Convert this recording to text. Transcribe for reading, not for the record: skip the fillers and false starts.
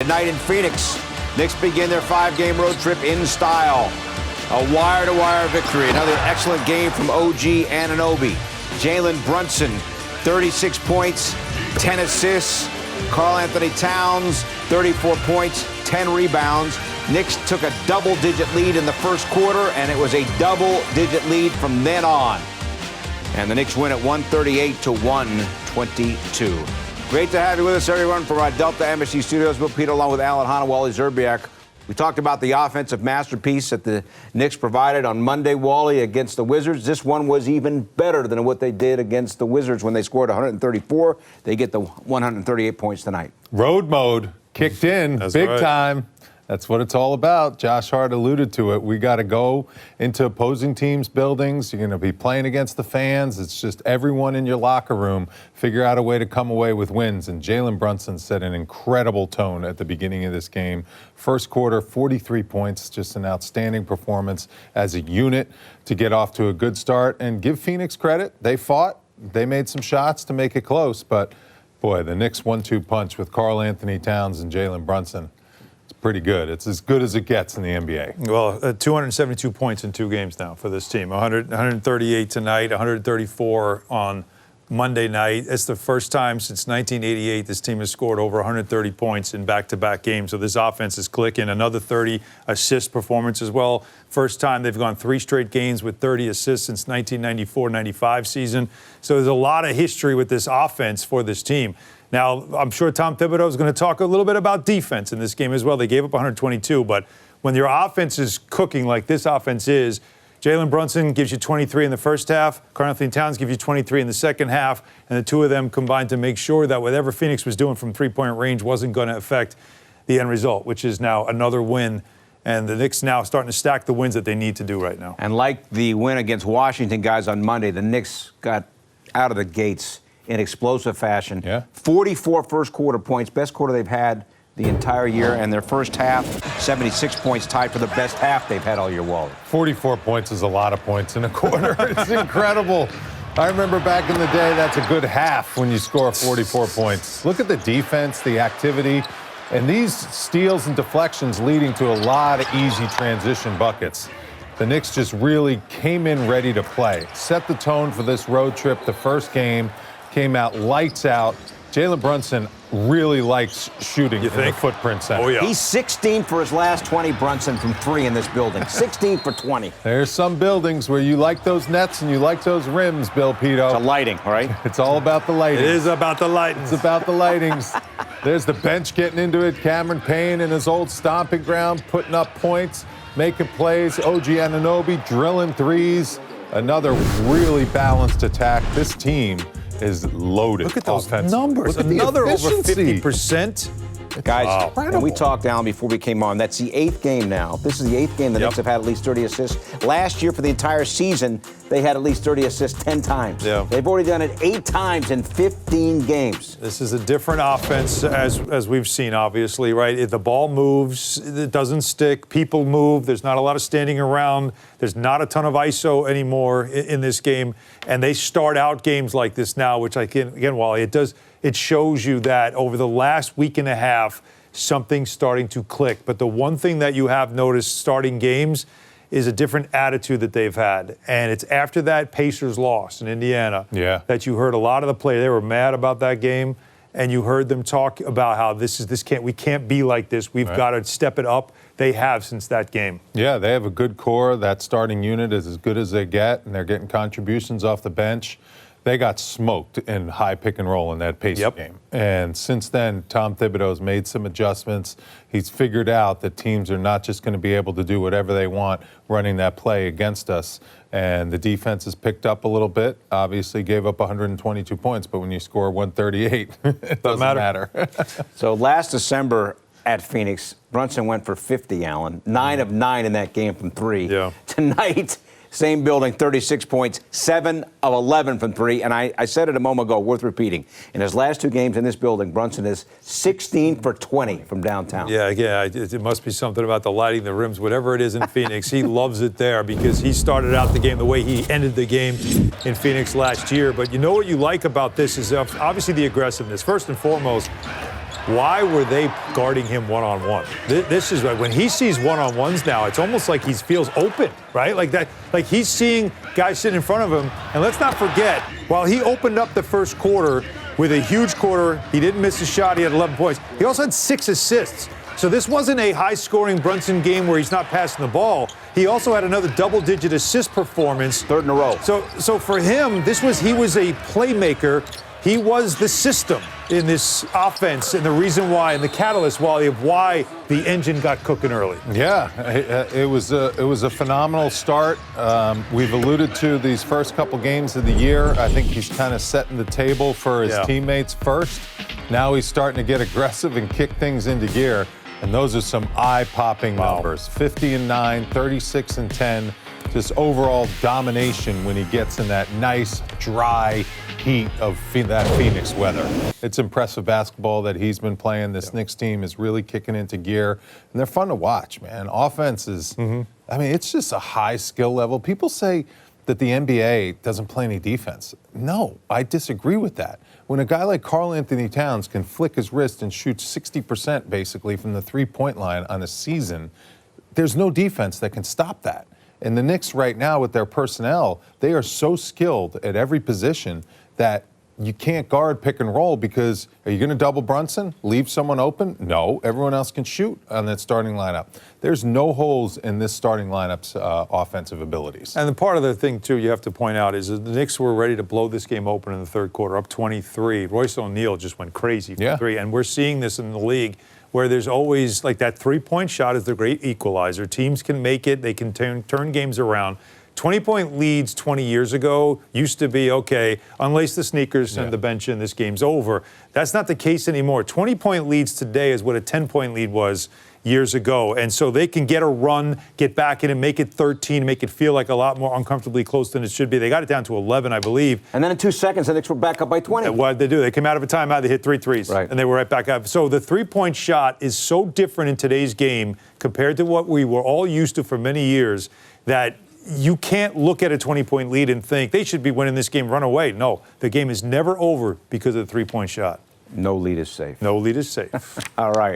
Tonight in Phoenix, Knicks begin their 5-game road trip in style. A wire-to-wire victory. Another excellent game from OG Anunoby. Jalen Brunson, 36 points, 10 assists. Karl-Anthony Towns, 34 points, 10 rebounds. Knicks took a double-digit lead in the first quarter, and it was a double-digit lead from then on. And the Knicks win at 138 to 122. Great to have you with us, everyone, from our Delta MSG studios. Bill Peter, along with Alan Hanna, Wally Zerbiak. We talked about the offensive masterpiece that the Knicks provided on Monday, Wally, against the Wizards. This one was even better than what they did against the Wizards when they scored 134. They get the 138 points tonight. Road mode kicked in big time. That's what it's all about. Josh Hart alluded to it. We got to go into opposing teams' buildings. You're going to be playing against the fans. It's just everyone in your locker room figure out a way to come away with wins. And Jalen Brunson set an incredible tone at the beginning of this game. First quarter, 43 points, just an outstanding performance as a unit to get off to a good start. And give Phoenix credit. They fought. They made some shots to make it close. But, boy, the Knicks 1-2 punch with Karl-Anthony Towns and Jalen Brunson. Pretty good. It's as good as it gets in the NBA. Well, 272 points in 2 games now for this team. 138 tonight, 134 on Monday night. It's the first time since 1988 this team has scored over 130 points in back-to-back games. So this offense is clicking. Another 30 assist performance as well. First time they've gone 3 straight games with 30 assists since 1994-95 season. So there's a lot of history with this offense for this team. Now, I'm sure Tom Thibodeau is going to talk a little bit about defense in this game as well. They gave up 122, but when your offense is cooking like this offense is, Jalen Brunson gives you 23 in the first half, Karl-Anthony Towns gives you 23 in the second half, and the two of them combined to make sure that whatever Phoenix was doing from three-point range wasn't going to affect the end result, which is now another win. And the Knicks now starting to stack the wins that they need to do right now. And like the win against Washington, guys, on Monday, the Knicks got out of the gates in explosive fashion. 44 first quarter points, best quarter they've had the entire year, and their first half, 76 points, tied for the best half they've had all year, Wally. 44 points is a lot of points in a quarter. It's incredible. I remember back in the day, that's a good half when you score 44 points. Look at the defense, the activity, and these steals and deflections leading to a lot of easy transition buckets. The Knicks just really came in ready to play, set the tone for this road trip. The first game came out lights out. Jalen Brunson really likes shooting in the footprint center. Oh, yeah. He's 16 for his last 20, Brunson, from 3 in this building. 16 for 20. There's some buildings where you like those nets and you like those rims, Bill Pito. It's the lighting, right? It's all about the lighting. It is about the lighting. It's about the lightings. There's the bench getting into it. Cameron Payne in his old stomping ground, putting up points, making plays. OG Anunoby drilling threes. Another really balanced attack. This team is loaded. Look at those numbers. Look at another over efficiency. 50%. Guys, and we talked, Alan, before we came on, that's the 8th game now. This is the 8th game the Knicks have had at least 30 assists. Last year, for the entire season, they had at least 30 assists 10 times. They've already done it 8 times in 15 games. This is a different offense, as we've seen, obviously, right? If the ball moves, it doesn't stick. People move. There's not a lot of standing around. There's not a ton of ISO anymore in this game. And they start out games like this now, which, again, Wally, it shows you that over the last week and a half, something's starting to click. But the one thing that you have noticed starting games is a different attitude that they've had. And it's after that Pacers loss in Indiana that you heard a lot of the play. They were mad about that game. And you heard them talk about how we can't be like this. We've got to step it up. They have since that game. Yeah, they have a good core. That starting unit is as good as they get, and they're getting contributions off the bench. They got smoked in high pick and roll in that Pacers game. And since then, Tom Thibodeau's made some adjustments. He's figured out that teams are not just going to be able to do whatever they want running that play against us. And the defense has picked up a little bit. Obviously gave up 122 points, but when you score 138, it doesn't matter. So last December at Phoenix, Brunson went for 50, Allen. 9 of 9 in that game from 3. Tonight, same building, 36 points, 7 of 11 from 3. And I said it a moment ago, worth repeating. In his last 2 games in this building, Brunson is 16 for 20 from downtown. Yeah, it must be something about the lighting, the rims, whatever it is in Phoenix. He loves it there because he started out the game the way he ended the game in Phoenix last year. But you know what you like about this is obviously the aggressiveness. First and foremost, why were they guarding him one-on-one? This is right. When he sees one-on-ones now, it's almost like he feels open, right? Like that, like he's seeing guys sitting in front of him. And let's not forget, while he opened up the first quarter with a huge quarter, he didn't miss a shot, he had 11 points. He also had 6 assists. So this wasn't a high-scoring Brunson game where he's not passing the ball. He also had another double-digit assist performance. 3rd in a row. So for him, he was a playmaker. He was the system in this offense and the reason why and the catalyst why the engine got cooking early. Yeah, it was a phenomenal start. We've alluded to these first couple games of the year. I think he's kind of setting the table for his teammates first. Now he's starting to get aggressive and kick things into gear. And those are some eye-popping numbers. 50-9, 36-10. Just overall domination when he gets in that nice, dry heat of that Phoenix weather. It's impressive basketball that he's been playing. This Knicks team is really kicking into gear. And they're fun to watch, man. Offense is, I mean, it's just a high skill level. People say that the NBA doesn't play any defense. No, I disagree with that. When a guy like Karl Anthony Towns can flick his wrist and shoot 60% basically from the three-point line on a season, there's no defense that can stop that. And the Knicks right now with their personnel, they are so skilled at every position that you can't guard pick and roll because are you going to double Brunson? Leave someone open? No. Everyone else can shoot on that starting lineup. There's no holes in this starting lineup's offensive abilities. And the part of the thing, too, you have to point out is that the Knicks were ready to blow this game open in the third quarter, up 23. Royce O'Neal just went crazy for 3. And we're seeing this in the league where there's always, like, that three-point shot is the great equalizer. Teams can make it. They can turn games around. 20-point leads 20 years ago used to be, okay, unlace the sneakers, send the bench in, this game's over. That's not the case anymore. 20-point leads today is what a 10-point lead was years ago. And so they can get a run, get back in and make it 13, make it feel like a lot more uncomfortably close than it should be. They got it down to 11, I believe. And then in 2 seconds, the Knicks were back up by 20. And what did they do? They came out of a timeout, they hit 3 threes, and they were right back up. So the three-point shot is so different in today's game compared to what we were all used to for many years that you can't look at a 20-point lead and think they should be winning this game, run away. No, the game is never over because of the three-point shot. No lead is safe. No lead is safe. All right.